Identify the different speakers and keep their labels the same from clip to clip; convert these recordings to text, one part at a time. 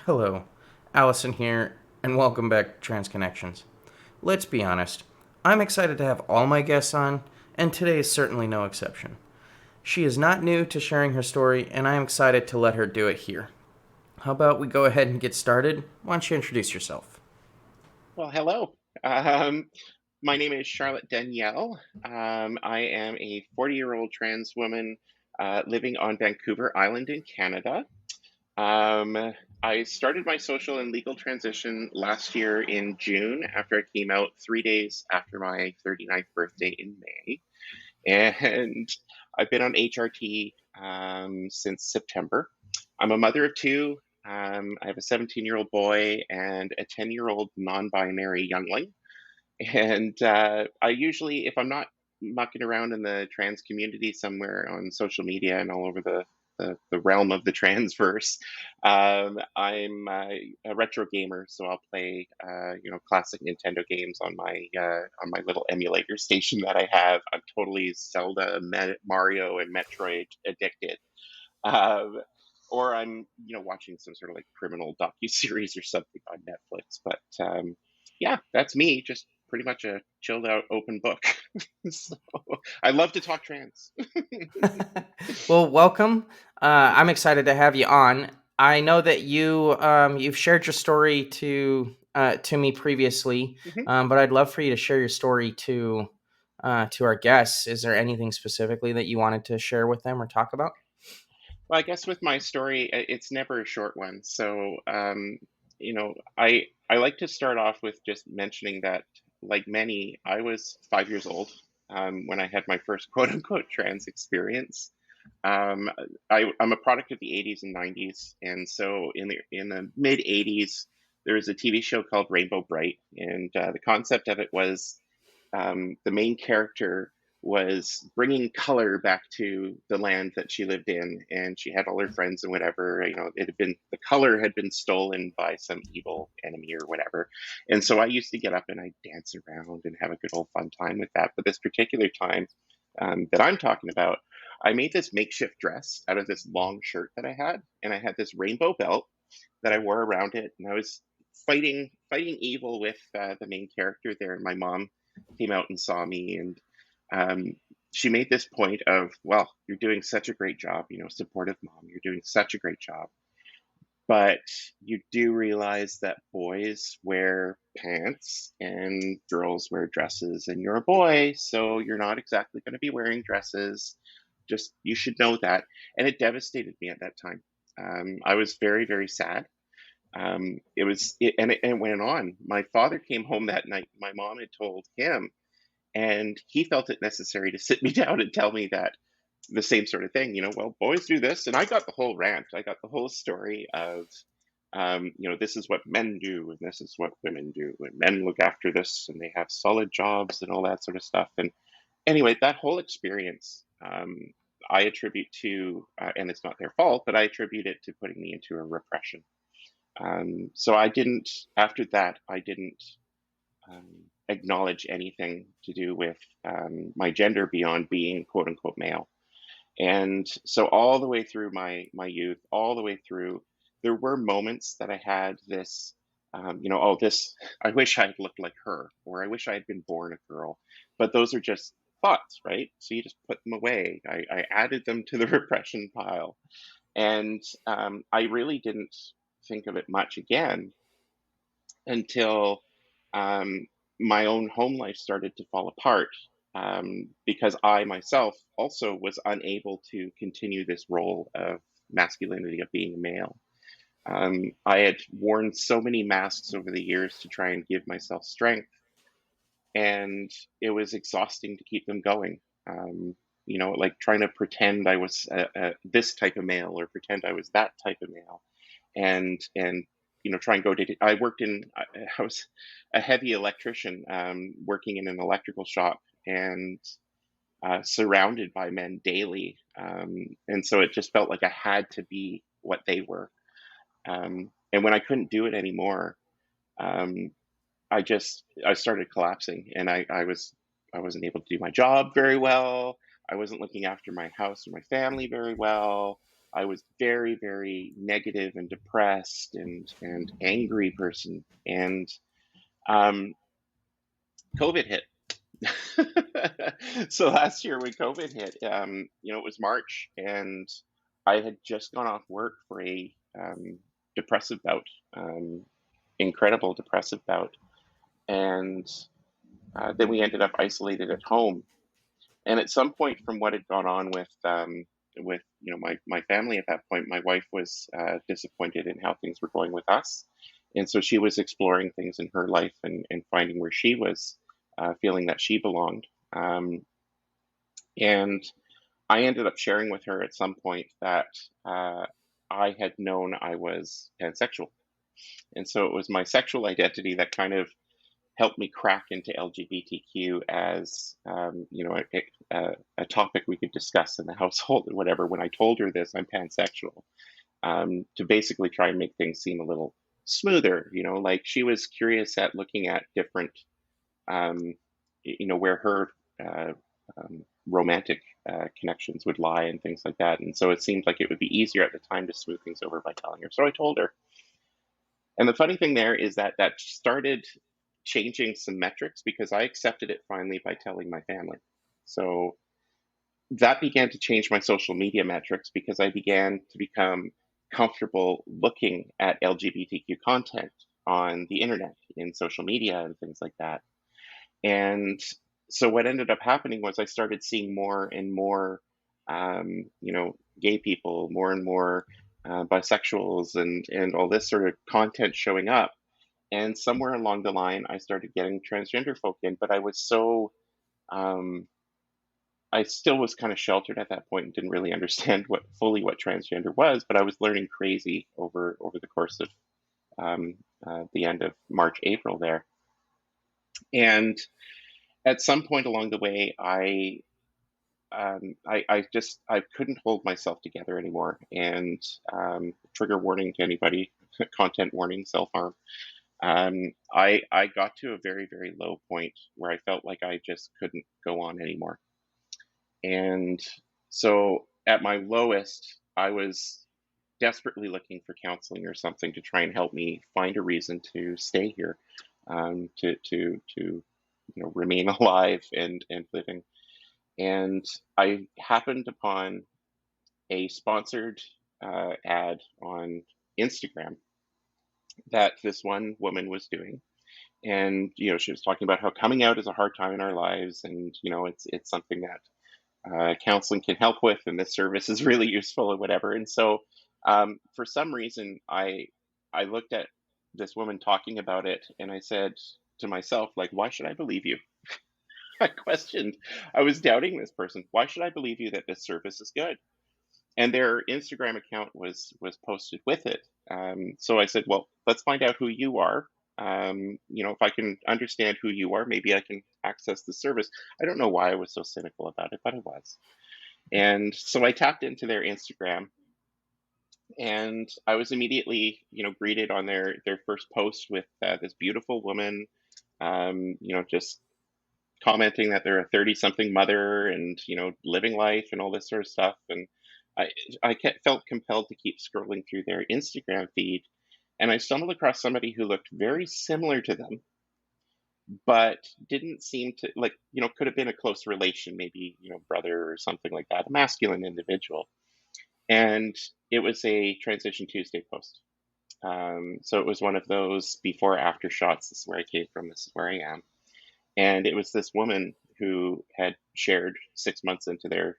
Speaker 1: Hello, Allison here, and welcome back to Trans Connections. Let's be honest, I'm excited to have all my guests on, and today is certainly no exception. She is not new to sharing her story, and I am excited to let her do it here. How about we go ahead and get started? Why don't you introduce yourself?
Speaker 2: Well, hello. Um, my name is Charlotte Danielle. I am a 40-year-old trans woman living on Vancouver Island in Canada. Um, I started my social and legal transition last year in June after I came out 3 days after my 39th birthday in May. And I've been on HRT since September. I'm a mother of two. I have a 17-year-old boy and a 10-year-old non-binary youngling. And I usually, if I'm not mucking around in the trans community somewhere on social media and all over the realm of the transverse, I'm a retro gamer, so I'll play classic Nintendo games on my little emulator station that I have. I'm totally Zelda, Mario, and Metroid addicted. Um, or I'm watching some sort of like criminal docu series or something on Netflix. But yeah, that's me. Just pretty much a chilled out open book. So I love to talk trans.
Speaker 1: Well, welcome. I'm excited to have you on. I know that you've shared your story to me previously,
Speaker 2: Mhm.
Speaker 1: but I'd love for you to share your story to our guests. Is there anything specifically that you wanted to share with them or talk about?
Speaker 2: Well, I guess with my story, it's never a short one. So I like to start off with just mentioning that, like many, I was 5 years old when I had my first quote unquote trans experience. Um, I'm a product of the 80s and 90s, and so in the mid 80s, there was a TV show called Rainbow Bright, and the concept of it was the main character was bringing color back to the land that she lived in, and she had all her friends and whatever. It had been the color had been stolen by some evil enemy or whatever, and so I used to get up and I'd dance around and have a good old fun time with that. But this particular time that I'm talking about, I made this makeshift dress out of this long shirt that I had, and I had this rainbow belt that I wore around it, and I was fighting evil with the main character there. And my mom came out and saw me, and um, she made this point of, "Well, you're doing such a great job, supportive mom. You're doing such a great job, but you do realize that boys wear pants and girls wear dresses, and you're a boy, so you're not exactly going to be wearing dresses. Just you should know that." And it devastated me at that time. I was very, very sad. And it went on. My father came home that night. My mom had told him, and he felt it necessary to sit me down and tell me that the same sort of thing. Well, boys do this, and I got the whole rant. I got the whole story of, this is what men do, and this is what women do, and men look after this, and they have solid jobs and all that sort of stuff. And anyway, that whole experience, I attribute to, and it's not their fault, but I attribute it to putting me into a repression. So I didn't, after that, I didn't acknowledge anything to do with my gender beyond being quote unquote male. And so all the way through my youth, all the way through, there were moments that I had this, oh, this, I wish I had looked like her, or I wish I had been born a girl. But those are just thoughts, right? So you just put them away. I added them to the repression pile. And I really didn't think of it much again until um, my own home life started to fall apart, because I myself also was unable to continue this role of masculinity of being a male. I had worn so many masks over the years to try and give myself strength, and it was exhausting to keep them going. Like trying to pretend I was this type of male or pretend I was that type of male, and try and go to. I worked in. I was a heavy electrician, working in an electrical shop, and surrounded by men daily, and so it just felt like I had to be what they were. And when I couldn't do it anymore, um, I started collapsing, and I wasn't able to do my job very well. I wasn't looking after my house or my family very well. I was very, very negative and depressed and angry person. And um, COVID hit. So last year when COVID hit, it was March, and I had just gone off work for a depressive bout, um, incredible depressive bout, and then we ended up isolated at home. And at some point, from what had gone on with my family at that point, my wife was disappointed in how things were going with us, and so she was exploring things in her life and finding where she was feeling that she belonged. And I ended up sharing with her at some point that uh, I had known I was pansexual, and so it was my sexual identity that kind of helped me crack into LGBTQ as a topic we could discuss in the household or whatever. When I told her this, I'm pansexual, to basically try and make things seem a little smoother. Like she was curious at looking at different, um, where her uh, romantic connections would lie and things like that. And so it seemed like it would be easier at the time to smooth things over by telling her. So I told her. And the funny thing there is that that started changing some metrics because I accepted it finally by telling my family. So that began to change my social media metrics because I began to become comfortable looking at LGBTQ content on the internet, in social media, and things like that. And so what ended up happening was I started seeing more and more, gay people, more and more bisexuals, and all this sort of content showing up. And somewhere along the line, I started getting transgender folk in, but um, I still was kind of sheltered at that point and didn't really understand what transgender was. But I was learning crazy over the course of the end of March, April there. And at some point along the way, I couldn't hold myself together anymore. And trigger warning to anybody, content warning, self harm. I got to a very, very low point where I felt like I just couldn't go on anymore. And so at my lowest, I was desperately looking for counseling or something to try and help me find a reason to stay here, to remain alive and living. And I happened upon a sponsored ad on Instagram that this one woman was doing. And she was talking about how coming out is a hard time in our lives, and it's something that counseling can help with, and this service is really useful and whatever. And so for some reason, I looked at this woman talking about it, and I said to myself, like, why should I believe you? I questioned. I was doubting this person. Why should I believe you that this service is good? And their Instagram account was posted with it. So I said, well, let's find out who you are. If I can understand who you are, maybe I can access the service. I don't know why I was so cynical about it, but I was. And so I tapped into their Instagram, and I was immediately, greeted on their first post with this beautiful woman, just commenting that they're a 30 something mother and living life and all this sort of stuff. And i felt compelled to keep scrolling through their Instagram feed, and I stumbled across somebody who looked very similar to them, but didn't seem to, like, could have been a close relation, maybe brother or something like that, a masculine individual. And it was a Transition Tuesday post. So it was one of those before after shots. This is where I came from, this is where I am. And it was this woman who had shared 6 months into their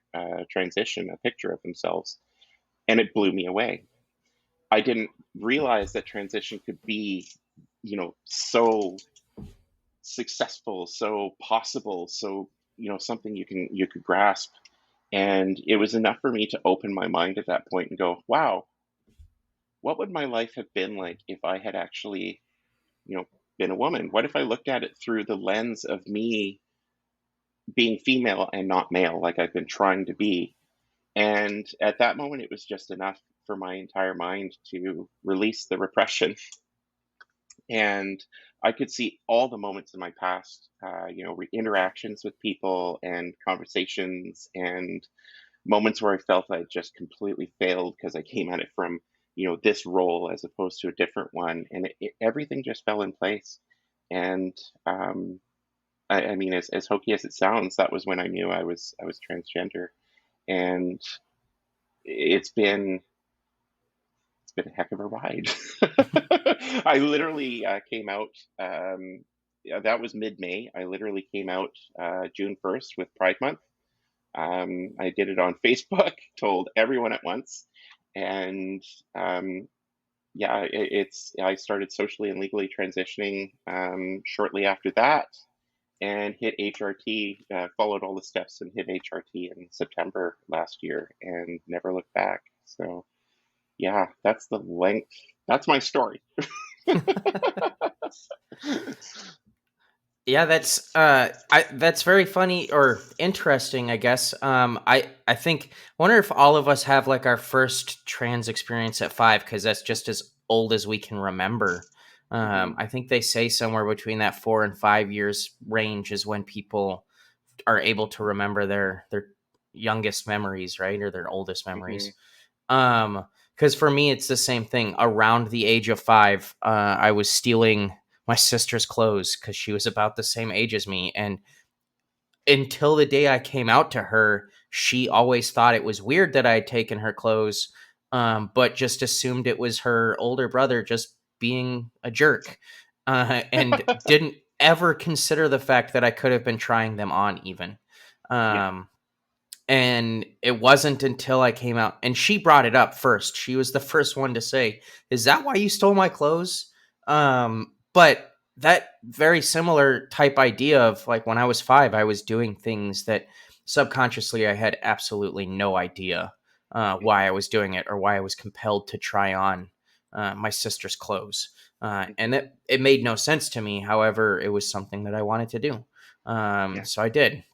Speaker 2: transition a picture of themselves, and it blew me away. I didn't realize that transition could be, so successful, so possible, so something you could grasp. And it was enough for me to open my mind at that point and go, wow, what would my life have been like if I had actually, you know, been a woman? What if I looked at it through the lens of me being female and not male, like I've been trying to be? And at that moment, it was just enough for my entire mind to release the repression. And I could see all the moments in my past, interactions with people and conversations and moments where I felt I just completely failed because I came at it from, this role as opposed to a different one, and everything just fell in place. And I mean, as hokey as it sounds, that was when I knew I was transgender, and it's been it's been a heck of a ride. I literally came out. Yeah, that was mid-May. I literally came out June 1st with Pride Month. I did it on Facebook, told everyone at once, and yeah, I started socially and legally transitioning shortly after that, and hit HRT. Followed all the steps and hit HRT in September last year, and never looked back. So yeah, that's the length. That's my story.
Speaker 1: Yeah, that's very funny or interesting, I guess. I think wonder if all of us have like our first trans experience at 5, because that's just as old as we can remember.
Speaker 2: Hmm.
Speaker 1: I think they say somewhere between that 4 and 5 years range is when people are able to remember their youngest memories, right, or their oldest
Speaker 2: Hmm.
Speaker 1: memories. Um, because for me, it's the same thing. Around the age of 5, I was stealing my sister's clothes because she was about the same age as me. And until the day I came out to her, she always thought it was weird that I had taken her clothes, but just assumed it was her older brother just being a jerk, and didn't ever consider the fact that I could have been trying them on, even.
Speaker 2: Yeah.
Speaker 1: Um, and it wasn't until I came out and she brought it up first. She was the first one to say, "Is that why you stole my clothes?" But that very similar type idea of like when I was 5, I was doing things that subconsciously I had absolutely no idea why
Speaker 2: Hmm.
Speaker 1: I was doing it or why I was compelled to try on my sister's clothes. And
Speaker 2: Hmm.
Speaker 1: it made no sense to me. However, it was something that I wanted to do.
Speaker 2: Yeah.
Speaker 1: So I did.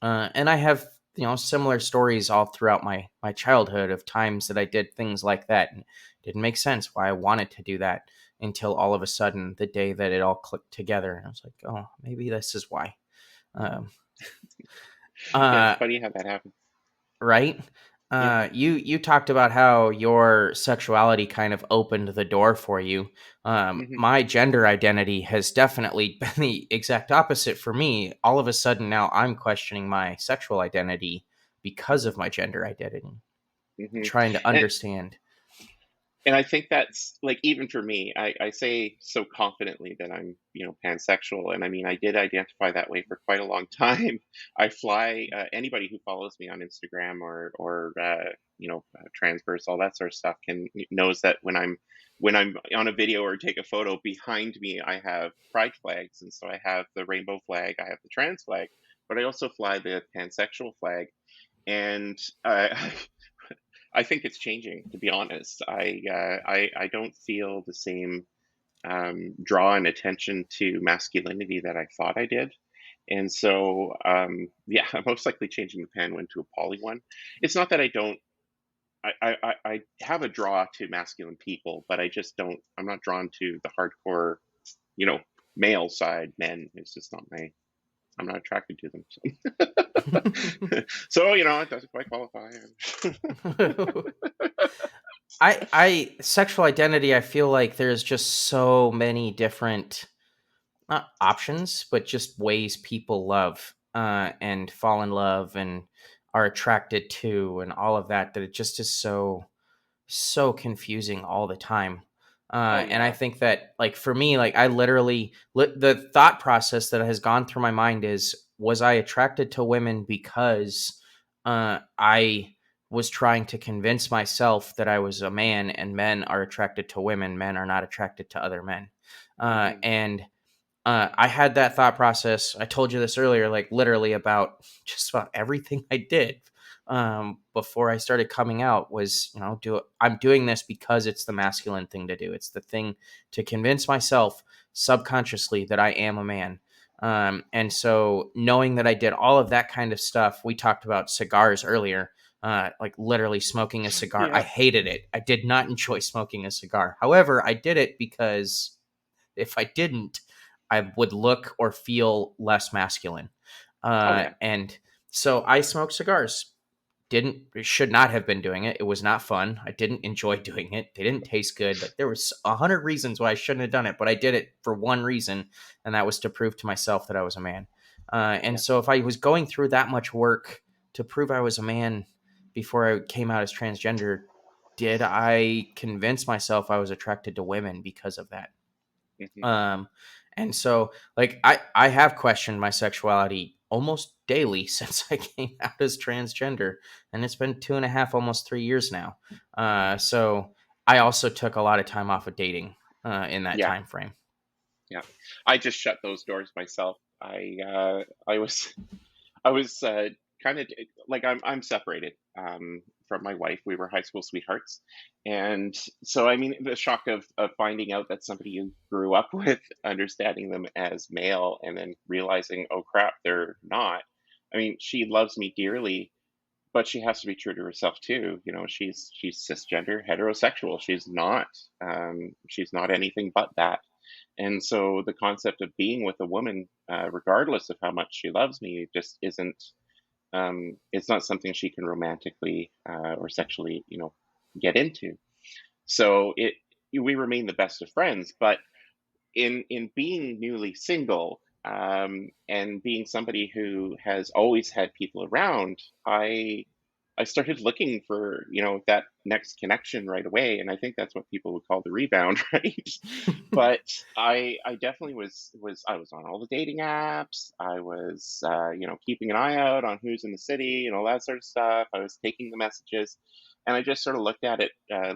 Speaker 1: And I have similar stories all throughout my childhood of times that I did things like that and it didn't make sense why I wanted to do that until all of a sudden the day that it all clicked together and I was like, oh, maybe this is why. Um,
Speaker 2: Yeah, it's
Speaker 1: uh,
Speaker 2: funny how that happens.
Speaker 1: right?
Speaker 2: Yeah.
Speaker 1: You talked about how your sexuality kind of opened the door for you.
Speaker 2: Hmm.
Speaker 1: My gender identity has definitely been the exact opposite for me. All of a sudden now I'm questioning my sexual identity because of my gender identity,
Speaker 2: Hmm.
Speaker 1: trying to
Speaker 2: And
Speaker 1: understand.
Speaker 2: and I think that's like, even for me, I say so confidently that I'm, pansexual. And I mean, I did identify that way for quite a long time. I fly, anybody who follows me on Instagram or Transverse, all that sort of stuff knows that when I'm on a video or take a photo, behind me I have pride flags. And so I have the rainbow flag, I have the trans flag, but I also fly the pansexual flag. And I think it's changing, to be honest. I don't feel the same draw and attention to masculinity that I thought I did, and so yeah, I'm most likely changing the pan one to a poly one. It's not that I don't. I have a draw to masculine people, but I just don't. I'm not drawn to the hardcore, you know, male side men. It's just not my. I'm not attracted to them. So, so it doesn't quite qualify.
Speaker 1: I sexual identity, I feel like there's just so many different not options, but just ways people love and fall in love and are attracted to and all of that that it just is so confusing all the time.
Speaker 2: Oh
Speaker 1: And I
Speaker 2: yeah.
Speaker 1: think that, like, for me, like, I literally, the thought process that has gone through my mind is, was I attracted to women because I was trying to convince myself that I was a man and men are attracted to women, men are not attracted to other men.
Speaker 2: Hmm.
Speaker 1: And I had that thought process. I told you this earlier, like literally about just about everything I did before I started coming out was, I'm doing this because it's the masculine thing to do. It's the thing to convince myself subconsciously that I am a man. And so knowing that I did all of that kind of stuff, we talked about cigars earlier. Like literally smoking a cigar. I
Speaker 2: Yeah.
Speaker 1: hated it. I did not enjoy smoking a cigar. However, I did it because if I didn't, I would look or feel less masculine.
Speaker 2: Oh yeah.
Speaker 1: And so I smoked cigars should not have been doing it. It was not fun. I didn't enjoy doing it. They didn't taste good. Like there was 100 reasons why I shouldn't have done it, but I did it for one reason, and that was to prove to myself that I was a man. And
Speaker 2: Yeah.
Speaker 1: so if I was going through that much work to prove I was a man before I came out as transgender, did I convince myself I was attracted to women because of that?
Speaker 2: Hmm.
Speaker 1: Um, and so like I have questioned my sexuality almost daily since I came out as transgender, and it's been 2.5, almost 3 years now. So I also took a lot of time off of dating in that
Speaker 2: Yeah.
Speaker 1: time frame.
Speaker 2: Yeah. I just shut those doors myself. I was I was kind of like I'm separated from my wife. We were high school sweethearts, and so I mean the shock of finding out that somebody you grew up with, understanding them as male, and then realizing, oh crap, they're not. I mean, she loves me dearly, but she has to be true to herself too. You know, she's cisgender, heterosexual. She's not anything but that. And so the concept of being with a woman, regardless of how much she loves me, just isn't. It's not something she can romantically or sexually, get into. So we remain the best of friends. But in being newly single, and being somebody who has always had people around, I started looking for, that next connection right away, and I think that's what people would call the rebound, right? But I definitely I was on all the dating apps. I was keeping an eye out on who's in the city and all that sort of stuff. I was taking the messages, and I just sort of looked at it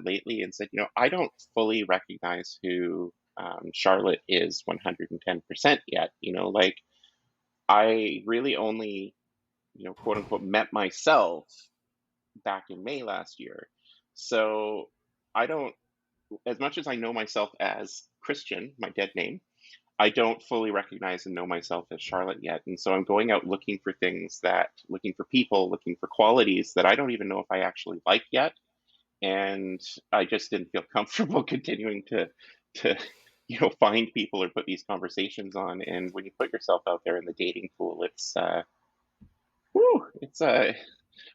Speaker 2: lately and said, I don't fully recognize who Charlotte is 110% yet. Like I really only, quote unquote, met myself back in May last year. So I don't, as much as I know myself as Christian, my dead name, I don't fully recognize and know myself as Charlotte yet. And so I'm going out looking for people, looking for qualities that I don't even know if I actually like yet. And I just didn't feel comfortable continuing to, find people or put these conversations on. And when you put yourself out there in the dating pool, it's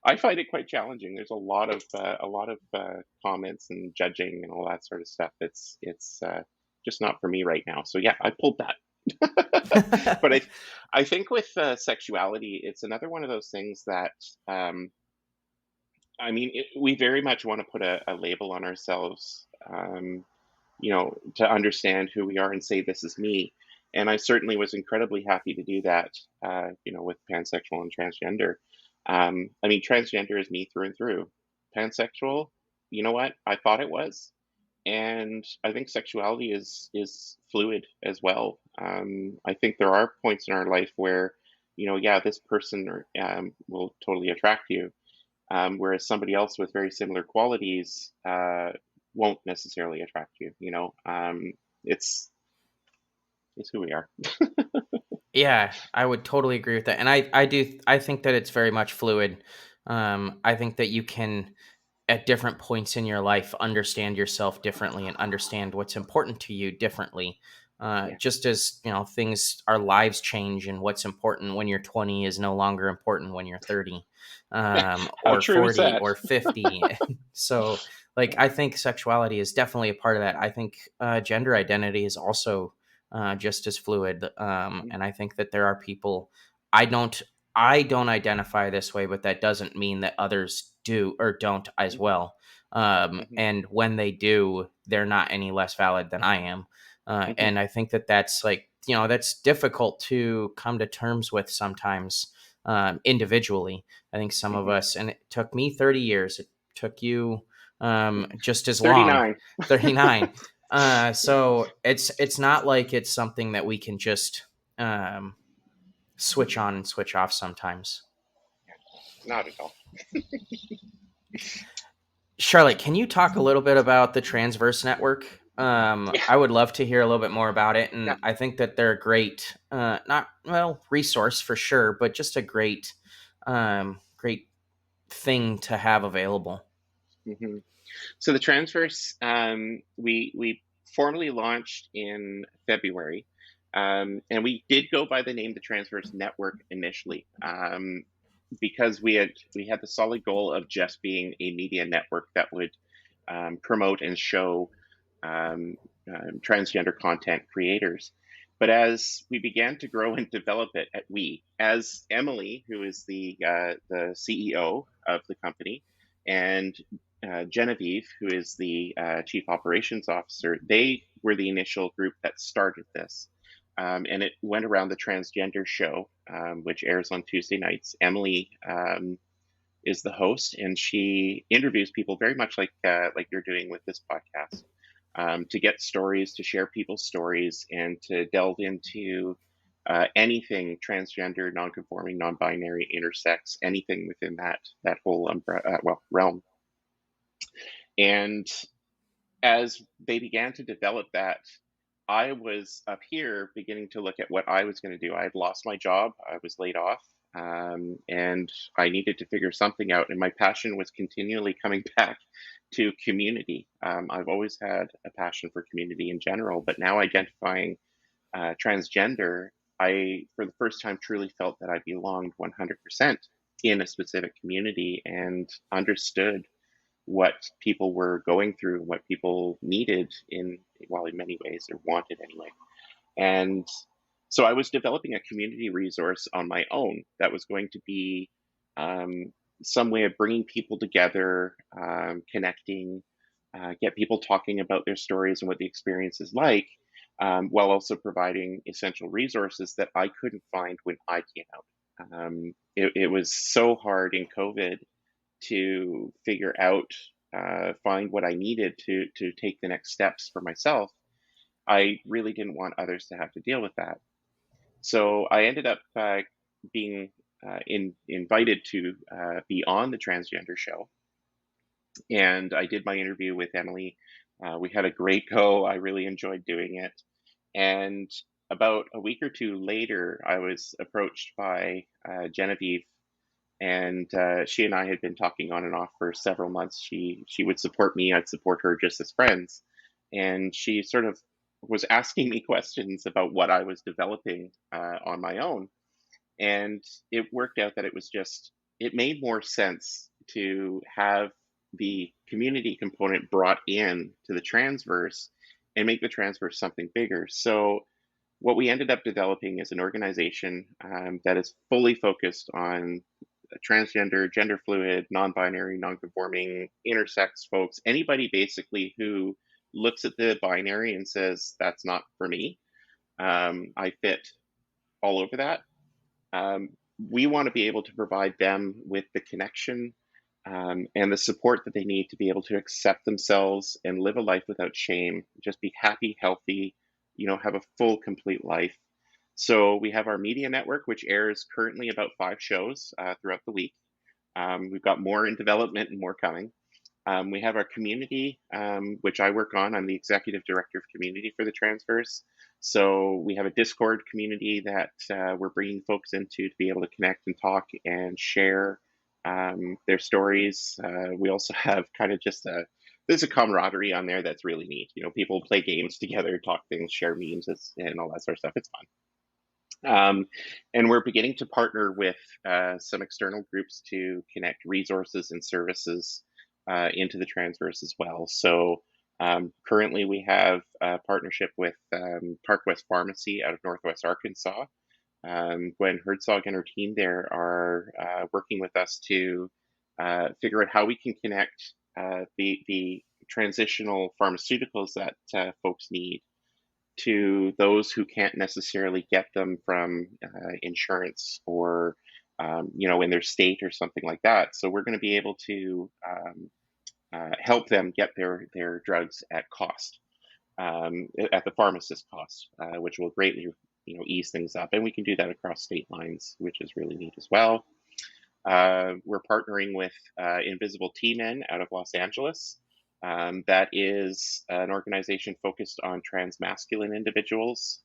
Speaker 2: I find it quite challenging. There's a lot of comments and judging and all that sort of stuff. It's just not for me right now. So yeah, I pulled that. But I think with sexuality, it's another one of those things that I mean, we very much want to put a label on ourselves, to understand who we are and say this is me. And I certainly was incredibly happy to do that, with pansexual and transgender. I mean, transgender is me through and through. Pansexual, you know what? I thought it was, and I think sexuality is fluid as well. I think there are points in our life where, yeah, this person will totally attract you, whereas somebody else with very similar qualities won't necessarily attract you. It's it's who we are.
Speaker 1: Yeah, I would totally agree with that. And I think that it's very much fluid. I think that you can at different points in your life understand yourself differently and understand what's important to you differently.
Speaker 2: Yeah.
Speaker 1: Just as things, our lives change, and what's important when you're 20 is no longer important when you're 30,
Speaker 2: How
Speaker 1: or
Speaker 2: true is
Speaker 1: 40
Speaker 2: that?
Speaker 1: or 50. So, like,
Speaker 2: Yeah.
Speaker 1: I think sexuality is definitely a part of that. I think gender identity is also just as fluid, and I think that there are people. I don't. I don't identify this way, but that doesn't mean that others do or don't as
Speaker 2: Mhm,
Speaker 1: well.
Speaker 2: mhm,
Speaker 1: And when they do, they're not any less valid than I am.
Speaker 2: mhm,
Speaker 1: And I think that that's like, that's difficult to come to terms with sometimes, individually. I think some of
Speaker 2: mhm.
Speaker 1: us, and it took me 30 years, it took you just as long,
Speaker 2: 39.
Speaker 1: 39. So it's not like it's something that we can just um, switch on and switch off sometimes.
Speaker 2: Not at all.
Speaker 1: Charlotte, can you talk a little bit about the Transverse network?
Speaker 2: Yeah,
Speaker 1: I would love to hear a little bit more about it,
Speaker 2: yeah.
Speaker 1: and I think that they're a great, not well, resource for sure, but just a great thing to have available.
Speaker 2: Hmm. So the Transverse, we formally launched in February, and we did go by the name the Transverse Network initially. because we had the solid goal of just being a media network that would promote and show um, transgender content creators. But as we began to grow and develop it, as Emily, who is the CEO of the company, and Genevieve, who is the chief operations officer, they were the initial group that started this. And it went around the transgender show, which airs on Tuesday nights. Emily is the host, and she interviews people very much like you're doing with this podcast, to get stories, to share people's stories, and to delve into anything transgender, non-conforming, non-binary, intersex, anything within that whole realm. And as they began to develop that, I was up here beginning to look at what I was going to do. I had lost my job, I was laid off, and I needed to figure something out. And my passion was continually coming back to community. I've always had a passion for community in general, but now identifying transgender, I, for the first time, truly felt that I belonged 100% in a specific community and understood what people were going through, what people needed in many ways, or wanted anyway. And so I was developing a community resource on my own that was going to be um, some way of bringing people together, connecting, get people talking about their stories and what the experience is like, while also providing essential resources that I couldn't find when I came out. It was so hard in COVID to figure out, find what I needed to take the next steps for myself. I really didn't want others to have to deal with that. So I ended up being invited to be on the transgender show, and I did my interview with Emily. We had a great go. I really enjoyed doing it. And about a week or two later, I was approached by Genevieve, and she and I had been talking on and off for several months. She would support me, I'd support her, just as friends, and she sort of was asking me questions about what I was developing on my own. And it worked out that it made more sense to have the community component brought in to the transverse and make the transverse something bigger. So what we ended up developing is an organization that is fully focused on transgender, gender fluid, non-binary, non-conforming, intersex folks, anybody basically who looks at the binary and says that's not for me. I fit all over that. Um, we want to be able to provide them with the connection, and the support that they need to be able to accept themselves and live a life without shame, just be happy, healthy, have a full, complete life. So we have our media network, which airs currently about 5 shows throughout the week. We've got more in development and more coming. We have our community, which I work on. I'm the executive director of community for the Transverse. So we have a Discord community that we're bringing folks into to be able to connect and talk and share their stories. We also have kind of there's a camaraderie on there that's really neat. People play games together, talk things, share memes, and all that sort of stuff. It's fun. And we're beginning to partner with some external groups to connect resources and services into the Transverse as well. So currently we have a partnership with Park West Pharmacy out of Northwest Arkansas. Gwen Herzog and her team there are working with us to figure out how we can connect the transitional pharmaceuticals that folks need to those who can't necessarily get them from insurance, or in their state or something like that. So we're going to be able to help them get their drugs at cost, at the pharmacist cost, which will greatly ease things up, and we can do that across state lines, which is really neat as well. We're partnering with Invisible T-Men out of Los Angeles. That is an organization focused on transmasculine individuals,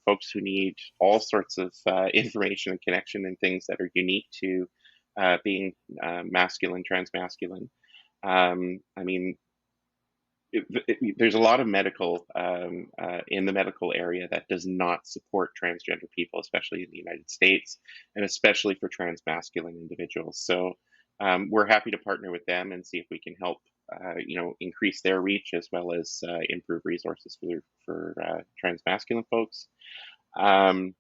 Speaker 2: folks who need all sorts of information and connection and things that are unique to being masculine, transmasculine. I mean, there's a lot of medical in the medical area that does not support transgender people, especially in the United States, and especially for transmasculine individuals. So we're happy to partner with them and see if we can help, increase their reach as well as improve resources for transmasculine folks. Um,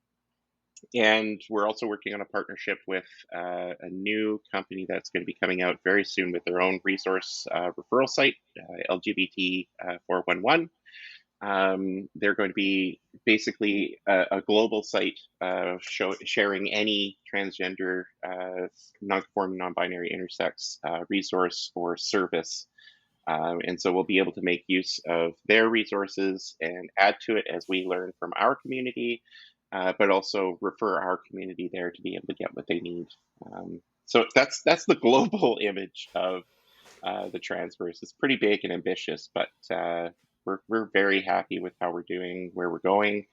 Speaker 2: and we're also working on a partnership with a new company that's going to be coming out very soon with their own resource referral site, LGBT 411. They're going to be basically a global site sharing any transgender, non-conforming, non-binary, intersex resource or service. And so we'll be able to make use of their resources and add to it as we learn from our community, but also refer our community there to be able to get what they need. So that's the global image of the Transverse. It's pretty big and ambitious, but we're very happy with how we're doing, where we're going.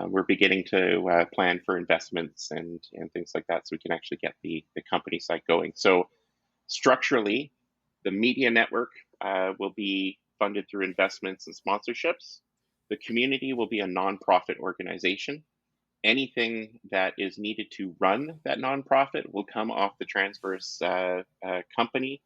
Speaker 2: We're beginning to plan for investments and things like that, so we can actually get the company site going. So structurally, the media network will be funded through investments and sponsorships. The community will be a nonprofit organization. Anything that is needed to run that nonprofit will come off the Transverse company.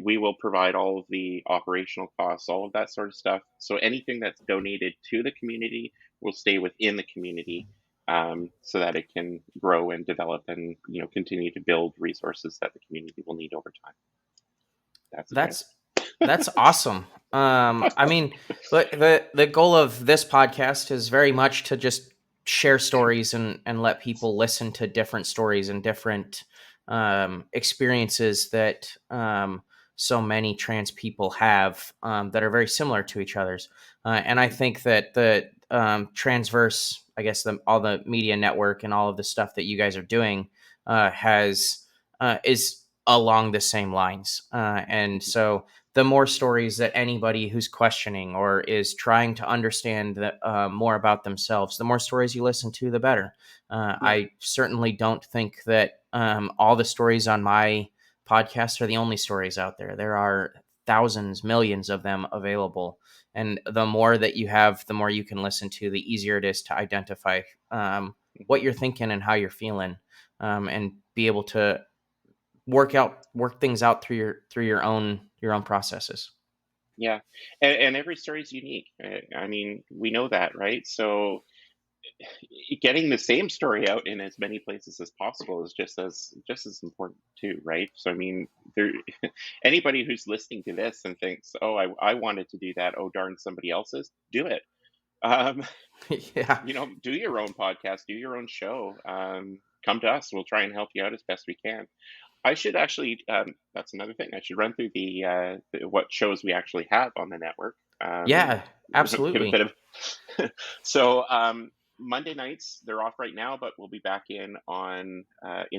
Speaker 2: We will provide all of the operational costs, all of that sort of stuff. So anything that's donated to the community will stay within the community, so that it can grow and develop and continue to build resources that the community will need over time. That's the
Speaker 1: That's
Speaker 2: Transverse.
Speaker 1: that's awesome. I mean, look, the goal of this podcast is very much to just share stories and let people listen to different stories and different experiences that so many trans people have, that are very similar to each other's. And I think that the Transverse, I guess, all the media network and all of the stuff that you guys are doing has is along the same lines. And so the more stories that anybody who's questioning or is trying to understand that, more about themselves, the more stories you listen to, the better.
Speaker 2: Yeah.
Speaker 1: I certainly don't think that all the stories on my podcast are the only stories out there. There are thousands, millions of them available. And the more that you have, the more you can listen to, the easier it is to identify what
Speaker 2: Mhm.
Speaker 1: you're thinking and how you're feeling, and be able to work things out through your own processes.
Speaker 2: Yeah, and every story is unique. I mean, we know that, right? So getting the same story out in as many places as possible is just as important too, right? So I mean, there anybody who's listening to this and thinks, "Oh, I wanted to do that. Oh, darn, somebody else's, do it." Um,
Speaker 1: Yeah.
Speaker 2: do your own podcast, do your own show. Come to us. We'll try and help you out as best we can. I should actually, that's another thing. I should run through what shows we actually have on the network.
Speaker 1: Yeah,
Speaker 2: Give a
Speaker 1: absolutely.
Speaker 2: bit of, so Monday nights, they're off right now, but we'll be back in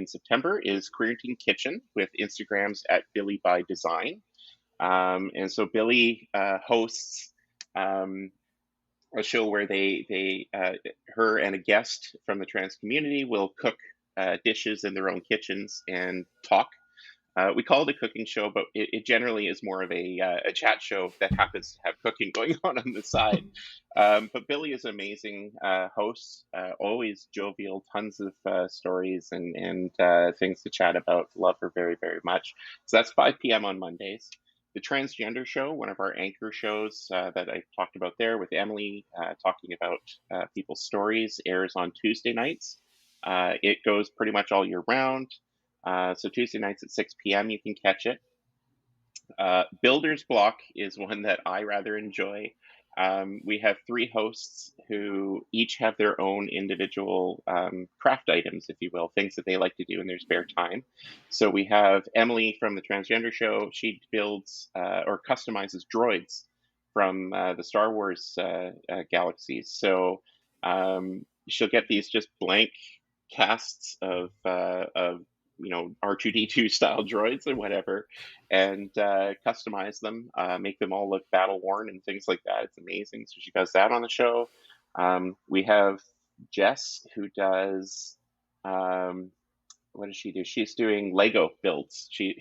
Speaker 2: September, is Queerty Kitchen with Instagrams at Billy by Design. And so Billy hosts um, a show where her and a guest from the trans community will cook dishes in their own kitchens and talk. We call it a cooking show, but it generally is more of a chat show that happens to have cooking going on the side. But Billy is an amazing host, always jovial, tons of stories and things to chat about. Love her very, very much. So that's 5 p.m. on Mondays. The Transgender Show, one of our anchor shows that I talked about there with Emily, talking about people's stories, airs on Tuesday nights. It goes pretty much all year round. So Tuesday nights at 6 p.m. you can catch it. Builder's Block is one that I rather enjoy. We have three hosts who each have their own individual craft items, if you will, things that they like to do in their spare time. So we have Emily from the Transgender Show. She builds or customizes droids from the Star Wars galaxies. So she'll get these just blank casts of R2D2 style droids or whatever, and customize them, make them all look battle worn and things like that. It's amazing. So she does that on the show. We have Jess who does, what does she do? She's doing Lego builds. She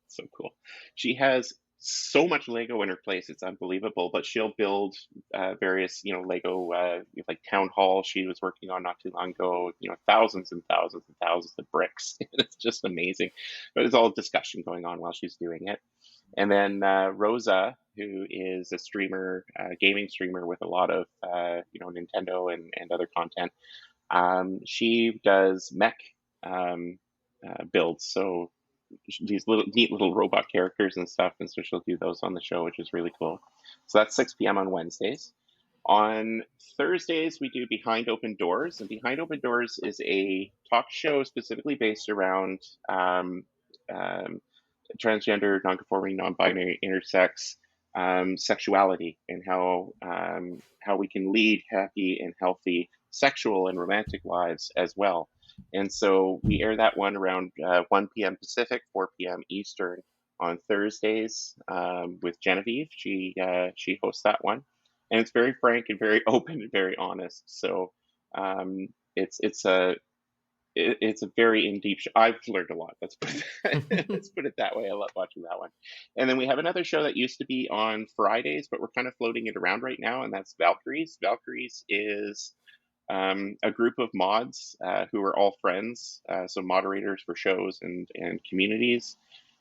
Speaker 2: so cool. She has so much Lego in her place. It's unbelievable. But she'll build various, Lego like town hall she was working on not too long ago. Thousands and thousands and thousands of bricks. It's just amazing. But it's all discussion going on while she's doing it. And then Rosa, who is a streamer, gaming streamer with a lot of Nintendo and other content. She does mech um, builds. So these little neat little robot characters and stuff, and so she'll do those on the show, which is really cool. So that's 6 p.m. on Wednesdays. On Thursdays, we do Behind Open Doors, and Behind Open Doors is a talk show specifically based around um, transgender, non-conforming, non-binary, intersex sexuality, and how we can lead happy and healthy sexual and romantic lives as well. And so we air that one around 1 p.m. Pacific, 4 p.m. Eastern on Thursdays with Genevieve. She hosts that one, and it's very frank and very open and very honest. So um, it's it's a very in deep show. I've learned a lot. Let's put it that way. I love watching that one. And then we have another show that used to be on Fridays, but we're kind of floating it around right now, and that's Valkyries. Valkyries is a group of mods who are all friends, so moderators for shows and communities,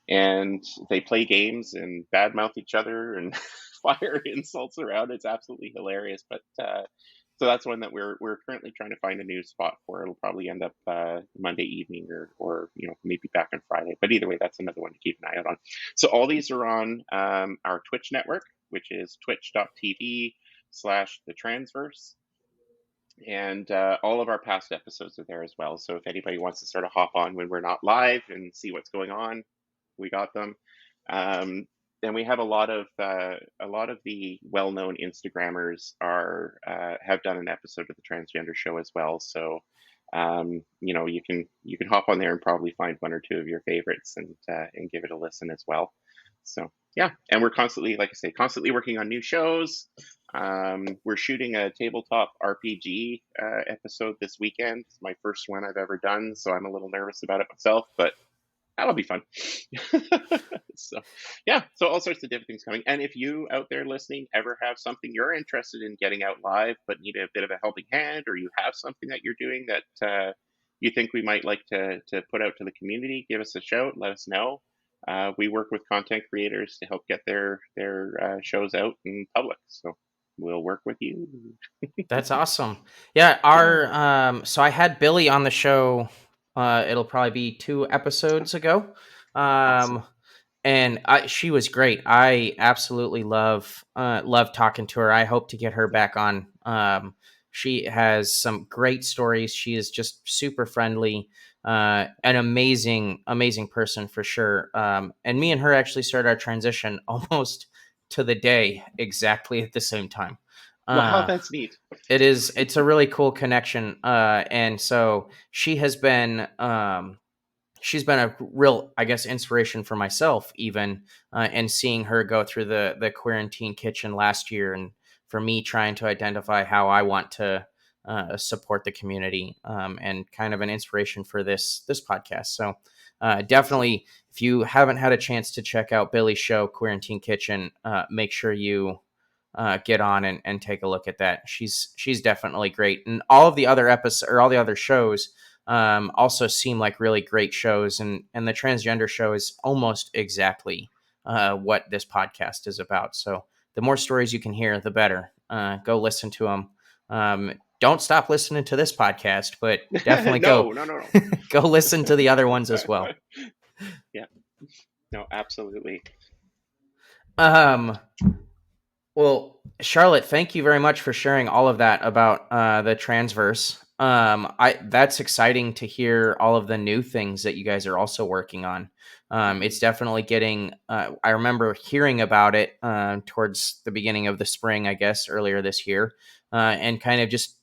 Speaker 2: and they play games and badmouth each other and fire insults around. It's absolutely hilarious. But so that's one that we're currently trying to find a new spot for. It'll probably end up Monday evening or maybe back on Friday. But either way, that's another one to keep an eye out on. So all these are on our Twitch network, which is twitch.tv/the Transverse. And all of our past episodes are there as well. So if anybody wants to sort of hop on when we're not live and see what's going on, we got them. And we have a lot of the well-known Instagrammers have done an episode of the Transgender Show as well. So you can hop on there and probably find one or two of your favorites and give it a listen as well. So yeah, and we're constantly, like I say, constantly working on new shows. We're shooting a tabletop RPG episode this weekend. It's my first one I've ever done, so I'm a little nervous about it myself, but that'll be fun. So yeah, so all sorts of different things coming. And if you out there listening ever have something you're interested in getting out live but need a bit of a helping hand, or you have something that you're doing that you think we might like to put out to the community, give us a shout, let us know. We work with content creators to help get their shows out in public, so we'll work with you.
Speaker 1: That's awesome. Yeah, our so I had Billy on the show. It'll probably be 2 episodes ago.
Speaker 2: Awesome.
Speaker 1: Um, and she was great. I absolutely love talking to her. I hope to get her back on. She has some great stories. She is just super friendly, an amazing person for sure. And me and her actually started our transition almost to the day exactly at the same time.
Speaker 2: Wow,
Speaker 1: Uh,
Speaker 2: that's neat.
Speaker 1: it's a really cool connection. And so she's been a real, I guess, inspiration for myself, even, and seeing her go through the quarantine kitchen last year, and for me trying to identify how I want to support the community, and kind of an inspiration for this podcast. So
Speaker 2: Awesome.
Speaker 1: definitely, if you haven't had a chance to check out Billy's show, Quarantine Kitchen, make sure you get on and take a look at that. She's definitely great, and all of the other episodes or all the other shows also seem like really great shows, and the transgender show is almost exactly what this podcast is about. So the more stories you can hear, the better. Go listen to them. Don't stop listening to this podcast, but definitely go
Speaker 2: No, no, no,
Speaker 1: go listen to the other ones as
Speaker 2: no.
Speaker 1: well.
Speaker 2: Yeah, no, absolutely.
Speaker 1: Um, Well, Charlotte, thank you very much for sharing all of that about the Transverse. I That's exciting to hear all of the new things that you guys are also working on. It's definitely getting. I remember hearing about it towards the beginning of the spring, I guess, earlier this year, and kind of just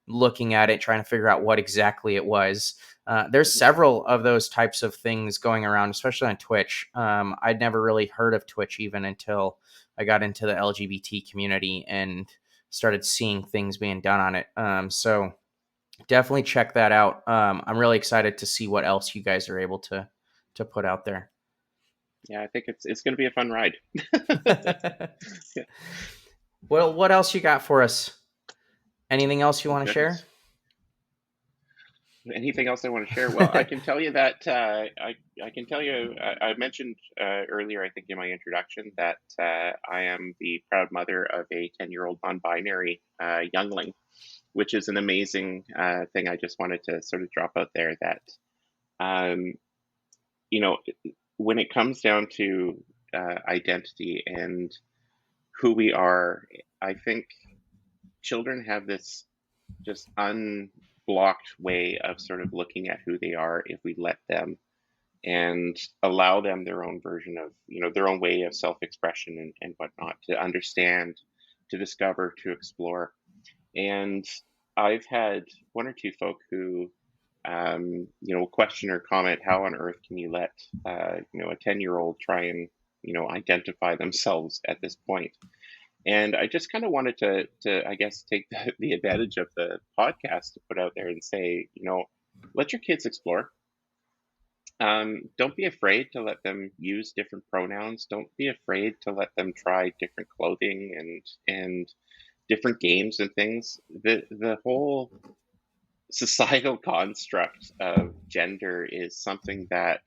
Speaker 1: looking at it, trying to figure out what exactly it was. There's several of those types of things going around, especially on Twitch. I'd never really heard of Twitch even until I got into the LGBT community and started seeing things being done on it. So definitely check that out. I'm really excited to see what else you guys are able to put out there.
Speaker 2: Yeah, I think it's going to be a fun ride. Yeah.
Speaker 1: Well, what else you got for us? Anything else you
Speaker 2: Oh
Speaker 1: want to share?
Speaker 2: goodness. Anything else I want to share? Well, I can tell you that I can tell you I mentioned earlier, I think in my introduction, that I am the proud mother of a 10-year-old non-binary youngling, which is an amazing thing. I just wanted to sort of drop out there that um, you know when it comes down to identity and who we are, I think children have this just unblocked way of sort of looking at who they are if we let them and allow them their own version of, their own way of self-expression and whatnot, to understand, to discover, to explore. And I've had one or two folk who question or comment, how on earth can you let a 10-year-old try and identify themselves at this point? And I just kind of wanted to I guess take the advantage of the podcast to put out there and say, let your kids explore. Don't be afraid to let them use different pronouns. Don't be afraid to let them try different clothing and different games and things. The whole societal construct of gender is something that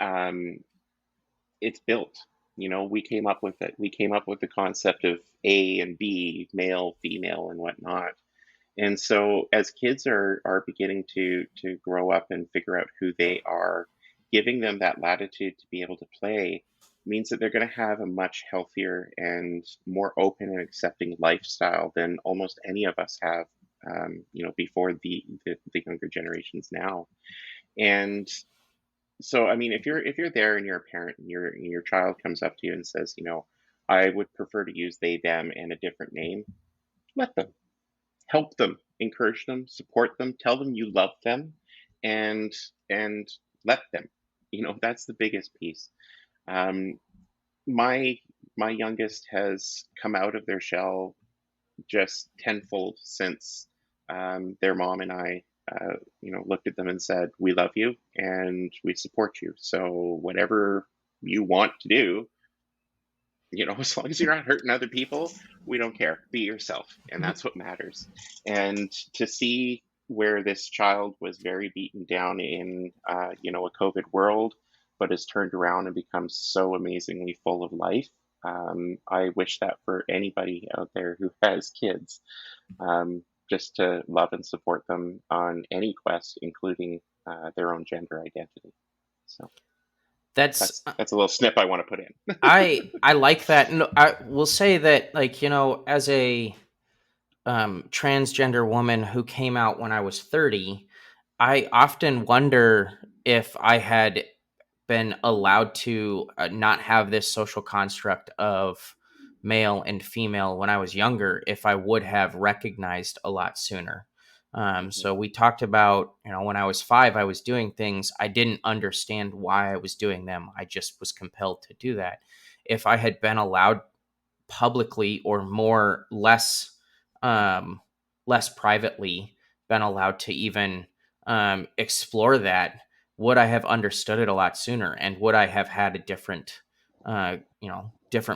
Speaker 2: um, it's built. We came up with it. We came up with the concept of A and B, male, female, and whatnot. And so as kids are beginning to grow up and figure out who they are, giving them that latitude to be able to play means that they're going to have a much healthier and more open and accepting lifestyle than almost any of us have, before the younger generations now. And so, I mean, if you're there and you're a parent and your child comes up to you and says, I would prefer to use they them and a different name, let them, help them, encourage them, support them, tell them you love them, and and let them. That's the biggest piece. Um, my my youngest has come out of their shell just tenfold since their mom and I, looked at them and said, "We love you and we support you. So whatever you want to do, as long as you're not hurting other people, we don't care. Be yourself, and that's what matters." And to see where this child was very beaten down in, a COVID world, but has turned around and become so amazingly full of life. I wish that for anybody out there who has kids, just to love and support them on any quest, including their own gender identity. So
Speaker 1: That's
Speaker 2: that's a little snip I want to put in.
Speaker 1: I like that. No, I will say that, like, as a transgender woman who came out when I was 30, I often wonder if I had been allowed to not have this social construct of male and female when I was younger, if I would have recognized a lot sooner.
Speaker 2: Mhm.
Speaker 1: So we talked about, when I was 5, I was doing things. I didn't understand why I was doing them. I just was compelled to do that. If I had been allowed publicly, or more um less privately, been allowed to even explore that, would I have understood it a lot sooner, and would I have had a different